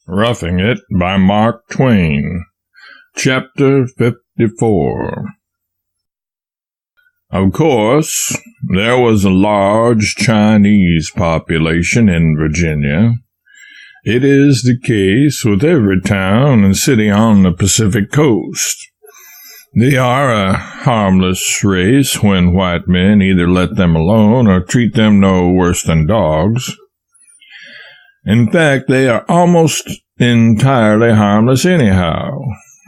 Roughing It by Mark Twain. Chapter 54. Of course, there was a large Chinese population in Virginia. It is the case with every town and city on the Pacific coast. They are a harmless race when white men either let them alone or treat them no worse than dogs. In fact, they are almost entirely harmless anyhow,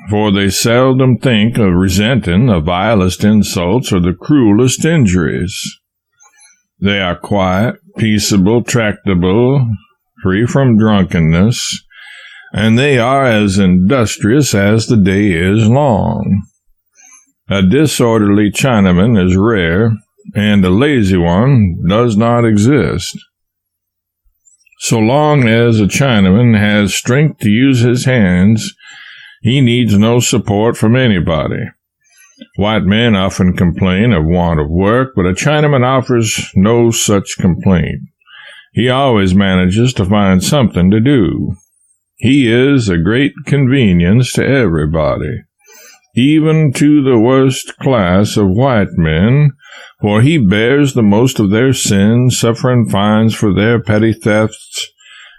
for they seldom think of resenting the vilest insults or the cruelest injuries. They are quiet, peaceable, tractable, free from drunkenness, and they are as industrious as the day is long. A disorderly Chinaman is rare, and a lazy one does not exist. So long as a Chinaman has strength to use his hands, he needs no support from anybody. White men often complain of want of work, but a Chinaman offers no such complaint. He always manages to find something to do. He is a great convenience to everybody, even to the worst class of white men, for he bears the most of their sins, suffering fines for their petty thefts,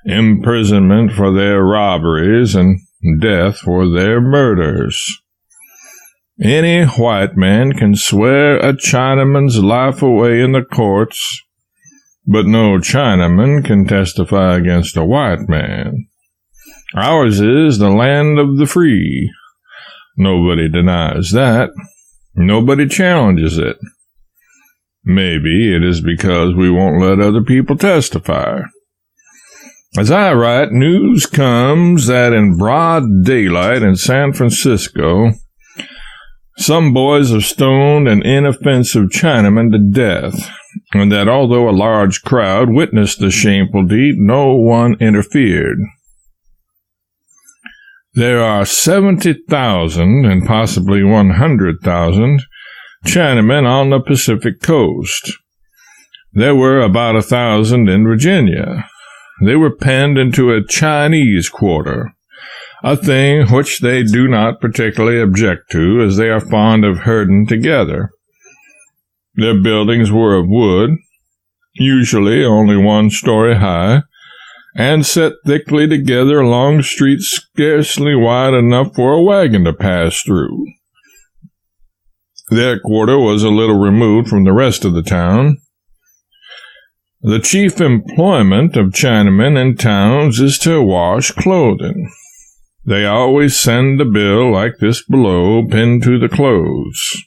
imprisonment for their robberies, and death for their murders. Any white man can swear a Chinaman's life away in the courts, but no Chinaman can testify against a white man. Ours is the land of the free. Nobody denies that. Nobody challenges it. Maybe it is because we won't let other people testify. As I write, news comes that in broad daylight in San Francisco, some boys have stoned an inoffensive Chinaman to death, and that although a large crowd witnessed the shameful deed, no one interfered. There are 70,000 and possibly 100,000 Chinamen on the Pacific coast. There were about 1,000 in Virginia. They were penned into a Chinese quarter, a thing which they do not particularly object to, as they are fond of herding together. Their buildings were of wood, usually only 1 story high, and set thickly together along streets scarcely wide enough for a wagon to pass through. Their quarter was a little removed from the rest of the town. The chief employment of Chinamen in towns is to wash clothing. They always send a bill like this below, pinned to the clothes.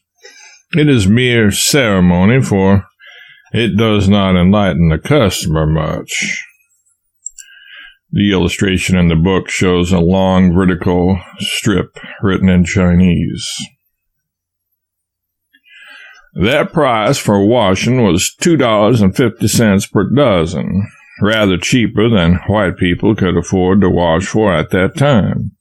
It is mere ceremony, for it does not enlighten the customer much. The illustration in the book shows a long vertical strip written in Chinese. Their price for washing was $2.50 per dozen, rather cheaper than white people could afford to wash for at that time.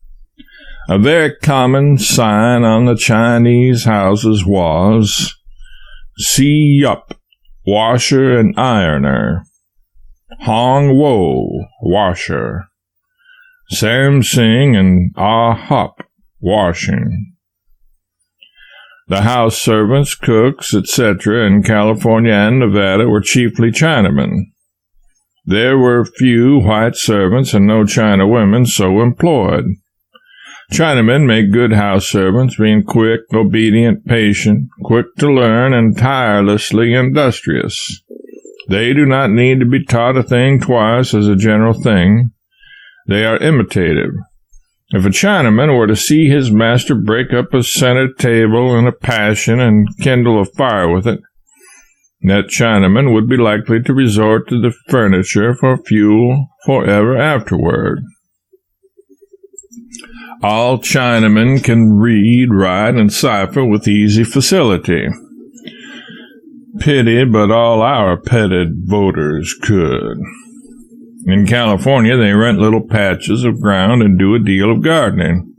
A very common sign on the Chinese houses was, "See Yup, washer and ironer. Hong Wo, washer. Sam Sing and Ah Hop, washing." The house servants, cooks, etc. in California and Nevada were chiefly Chinamen. There were few white servants and no China women so employed. Chinamen make good house servants, being quick, obedient, patient, quick to learn, and tirelessly industrious. They do not need to be taught a thing twice as a general thing. They are imitative. If a Chinaman were to see his master break up a center table in a passion and kindle a fire with it, that Chinaman would be likely to resort to the furniture for fuel forever afterward. All Chinamen can read, write, and cipher with easy facility. Pity, but all our petted voters could. In California, they rent little patches of ground and do a deal of gardening.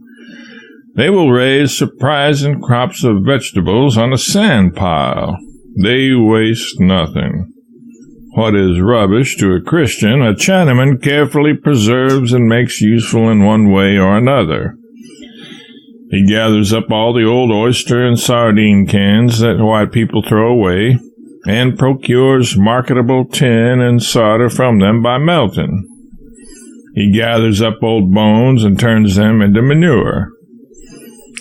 They will raise surprising crops of vegetables on a sand pile. They waste nothing. what is rubbish to a Christian, a Chinaman carefully preserves and makes useful in one way or another. He gathers up all the old oyster and sardine cans that white people throw away, and procures marketable tin and solder from them by melting. He gathers up old bones and turns them into manure.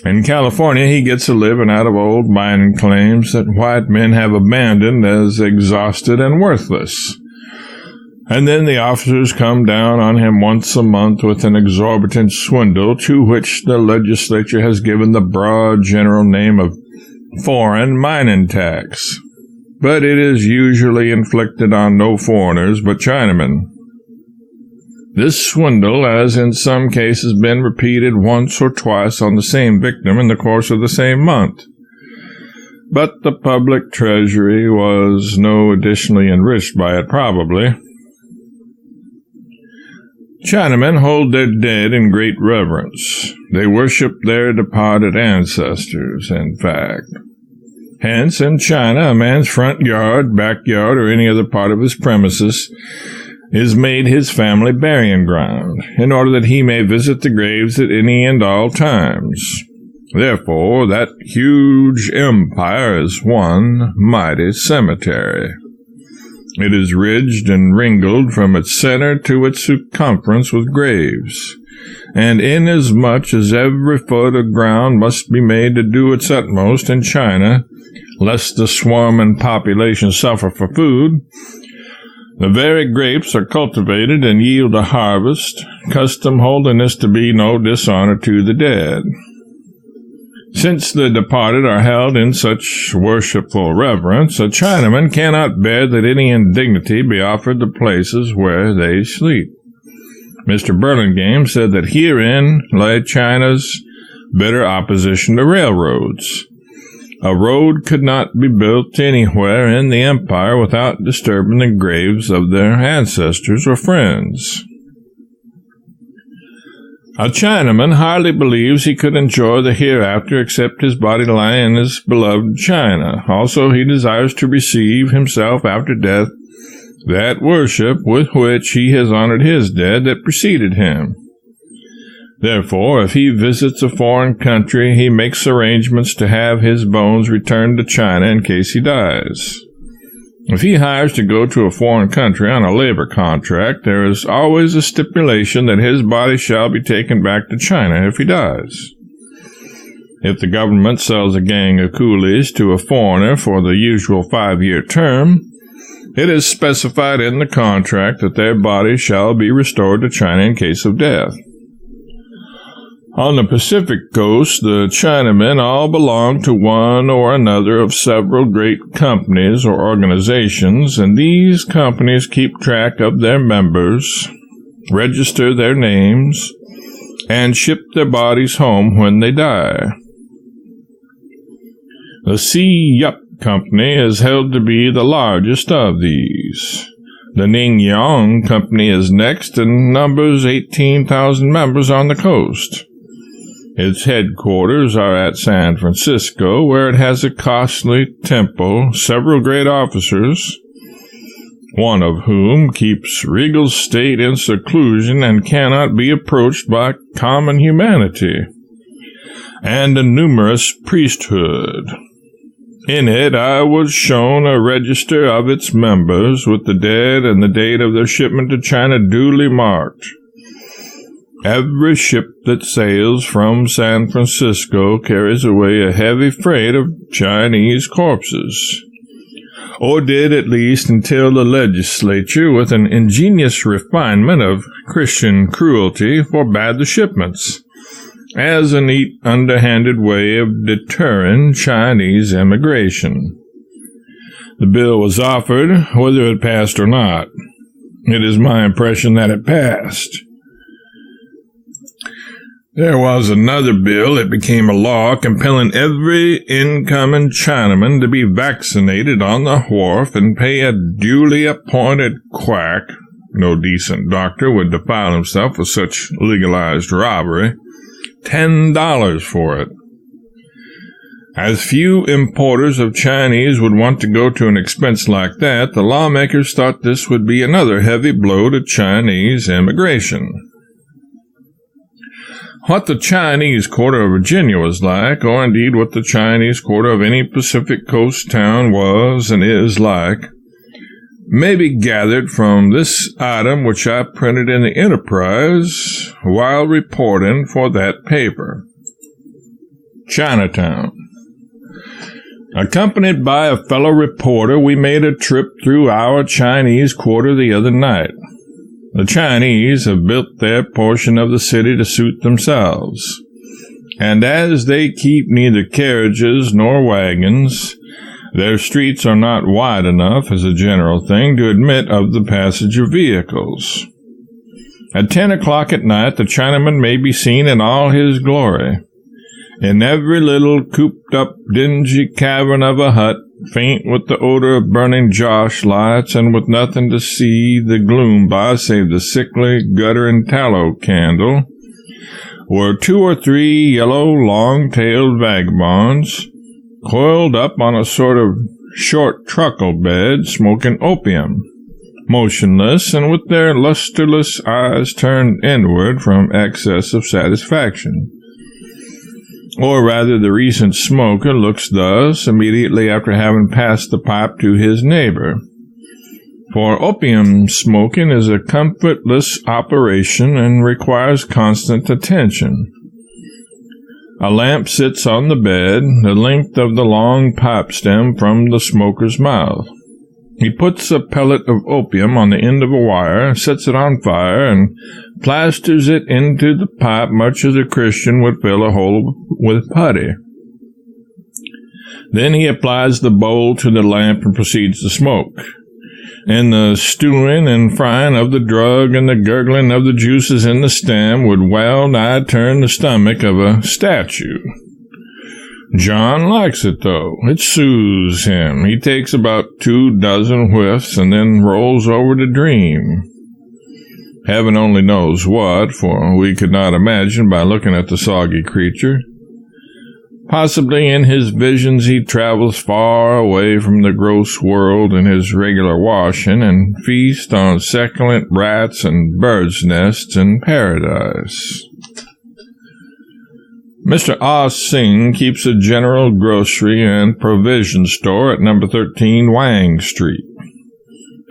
In California, he gets a living out of old mining claims that white men have abandoned as exhausted and worthless. And then the officers come down on him once a month with an exorbitant swindle to which the legislature has given the broad general name of foreign mining tax. But it is usually inflicted on no foreigners but Chinamen. This swindle has in some cases been repeated once or twice on the same victim in the course of the same month. But the public treasury was no additionally enriched by it, probably. Chinamen hold their dead in great reverence. They worship their departed ancestors, in fact. Hence, in China, a man's front yard, backyard, or any other part of his premises is made his family burying ground, in order that he may visit the graves at any and all times. Therefore, that huge empire is one mighty cemetery. It is ridged and ringled from its center to its circumference with graves, and inasmuch as every foot of ground must be made to do its utmost in China, lest the swarming population suffer for food, the very grapes are cultivated and yield a harvest, custom holding this to be no dishonor to the dead. Since the departed are held in such worshipful reverence, a Chinaman cannot bear that any indignity be offered the places where they sleep. Mr. Burlingame said that herein lay China's bitter opposition to railroads. A road could not be built anywhere in the empire without disturbing the graves of their ancestors or friends. A Chinaman hardly believes he could enjoy the hereafter except his body lie in his beloved China. Also, he desires to receive himself after death that worship with which he has honored his dead that preceded him. Therefore, if he visits a foreign country, he makes arrangements to have his bones returned to China in case he dies. If he hires to go to a foreign country on a labor contract, there is always a stipulation that his body shall be taken back to China if he dies. If the government sells a gang of coolies to a foreigner for the usual 5-year term, it is specified in the contract that their body shall be restored to China in case of death. On the Pacific coast, the Chinamen all belong to one or another of several great companies or organizations, and these companies keep track of their members, register their names, and ship their bodies home when they die. The Si Yup Company is held to be the largest of these. The Ning Yong Company is next and numbers 18,000 members on the coast. Its headquarters are at San Francisco, where it has a costly temple, several great officers, one of whom keeps regal state in seclusion and cannot be approached by common humanity, and a numerous priesthood. In it I was shown a register of its members, with the dead and the date of their shipment to China duly marked. Every ship that sails from San Francisco carries away a heavy freight of Chinese corpses, or did at least until the legislature, with an ingenious refinement of Christian cruelty, forbade the shipments, as a neat, underhanded way of deterring Chinese immigration. The bill was offered, whether it passed or not. It is my impression that it passed. There was another bill that became a law compelling every incoming Chinaman to be vaccinated on the wharf and pay a duly appointed quack — no decent doctor would defile himself with such legalized robbery — $10 for it. As few importers of Chinese would want to go to an expense like that, the lawmakers thought this would be another heavy blow to Chinese immigration. What the Chinese quarter of Virginia was like, or indeed what the Chinese quarter of any Pacific Coast town was and is like, may be gathered from this item which I printed in the Enterprise while reporting for that paper. Chinatown. Accompanied by a fellow reporter, we made a trip through our Chinese quarter the other night. The Chinese have built their portion of the city to suit themselves, and as they keep neither carriages nor wagons, their streets are not wide enough, as a general thing, to admit of the passage of vehicles. At 10 o'clock at night, the Chinaman may be seen in all his glory. In every little cooped-up, dingy cavern of a hut, faint with the odor of burning joss lights, and with nothing to see the gloom by save the sickly gutter and tallow candle, were 2 or 3 yellow, long-tailed vagabonds, coiled up on a sort of short truckle bed, smoking opium, motionless, and with their lustreless eyes turned inward from excess of satisfaction. Or rather, the recent smoker looks thus immediately after having passed the pipe to his neighbor. For opium smoking is a comfortless operation and requires constant attention. A lamp sits on the bed, the length of the long pipe stem from the smoker's mouth. He puts a pellet of opium on the end of a wire, sets it on fire, and plasters it into the pipe much as a Christian would fill a hole with putty. Then he applies the bowl to the lamp and proceeds to smoke. And the stewing and frying of the drug and the gurgling of the juices in the stem would well nigh turn the stomach of a statue. John likes it, though. It soothes him. He takes about 24 whiffs and then rolls over to dream. Heaven only knows what, for we could not imagine by looking at the soggy creature. Possibly in his visions he travels far away from the gross world in his regular washing and feasts on succulent rats and birds' nests in paradise. Mr. Ah Sing keeps a general grocery and provision store at number 13 Wang Street.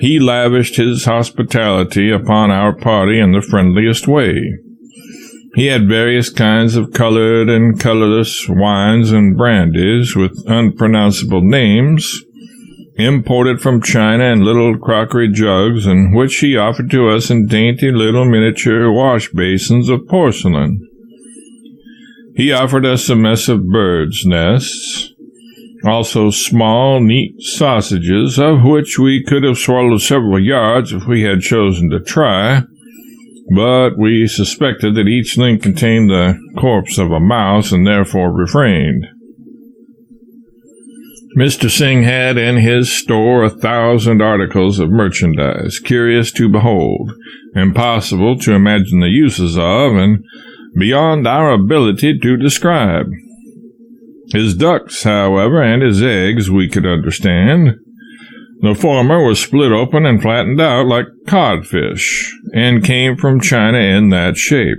He lavished his hospitality upon our party in the friendliest way. He had various kinds of colored and colorless wines and brandies with unpronounceable names, imported from China in little crockery jugs, and which he offered to us in dainty little miniature wash basins of porcelain. He offered us a mess of birds' nests, also small, neat sausages, of which we could have swallowed several yards if we had chosen to try, but we suspected that each link contained the corpse of a mouse and therefore refrained. Mr. Sing had in his store 1,000 articles of merchandise, curious to behold, impossible to imagine the uses of, and beyond our ability to describe. His ducks, however, and his eggs we could understand. The former was split open and flattened out like codfish, and came from China in that shape,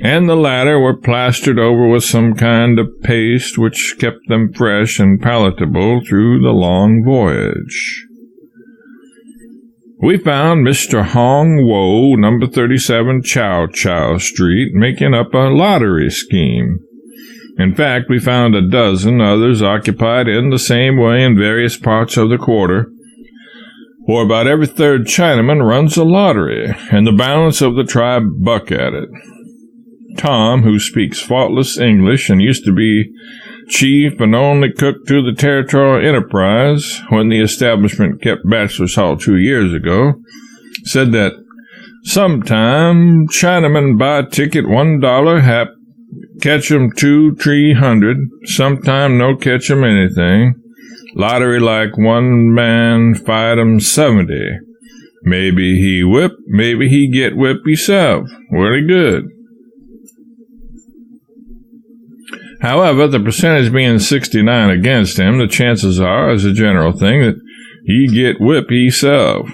and the latter were plastered over with some kind of paste which kept them fresh and palatable through the long voyage. We found Mr. Hong Wo, number 37 Chow Chow Street, making up a lottery scheme. In fact, we found a dozen others occupied in the same way in various parts of the quarter, for about every third Chinaman runs a lottery, and the balance of the tribe buck at it. Tom, who speaks faultless English and used to be chief and only cook to the Territorial Enterprise when the establishment kept Bachelor's Hall 2 years ago, said that sometime Chinaman buy ticket $1 hap, catch 'em 200-300, sometime no catch 'em anything. Lottery like one man fight 'em 70. Maybe he whip, maybe he get whip himself. Really good. However, the percentage being 69 against him, the chances are, as a general thing, that he get whipped himself.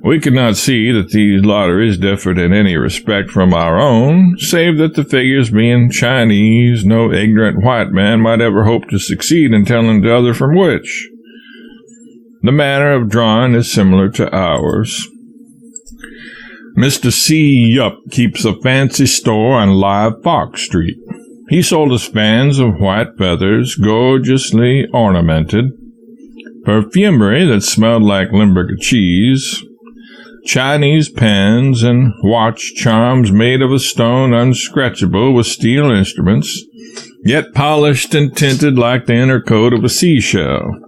We could not see that these lotteries differed in any respect from our own, save that the figures being Chinese, no ignorant white man might ever hope to succeed in telling the other from which. The manner of drawing is similar to ours. Mr. C. Yup keeps a fancy store on Live Fox Street. He sold us fans of white feathers, gorgeously ornamented, perfumery that smelled like Limburger cheese, Chinese pens, and watch charms made of a stone unscratchable with steel instruments, yet polished and tinted like the inner coat of a seashell.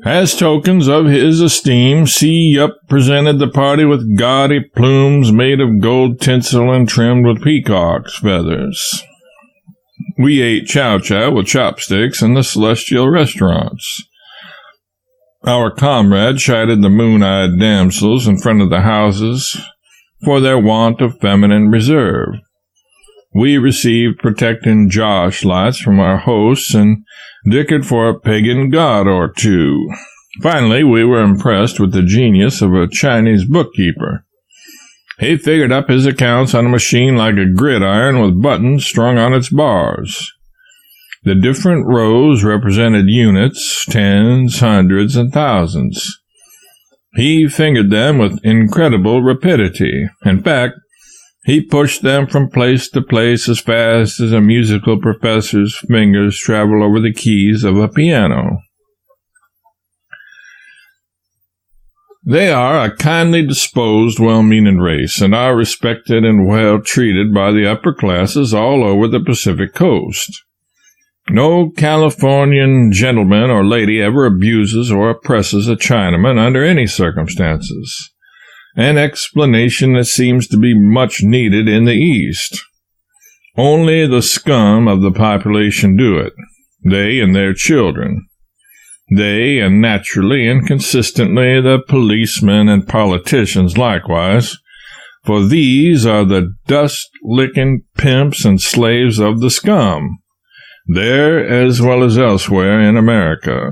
As tokens of his esteem, C. Yup presented the party with gaudy plumes made of gold tinsel and trimmed with peacock's feathers. We ate chow-chow with chopsticks in the celestial restaurants. Our comrade chided the moon-eyed damsels in front of the houses for their want of feminine reserve. We received protecting josh lights from our hosts and dickered for a pagan god or two. Finally, we were impressed with the genius of a Chinese bookkeeper. He figured up his accounts on a machine like a gridiron with buttons strung on its bars. The different rows represented units, tens, hundreds, and thousands. He fingered them with incredible rapidity. In fact, he pushed them from place to place as fast as a musical professor's fingers travel over the keys of a piano. They are a kindly disposed, well-meaning race, and are respected and well treated by the upper classes all over the Pacific coast. No Californian gentleman or lady ever abuses or oppresses a Chinaman under any circumstances, an explanation that seems to be much needed in the East. Only the scum of the population do it, they and their children. They, and naturally and consistently, the policemen and politicians likewise, for these are the dust-licking pimps and slaves of the scum, there as well as elsewhere in America.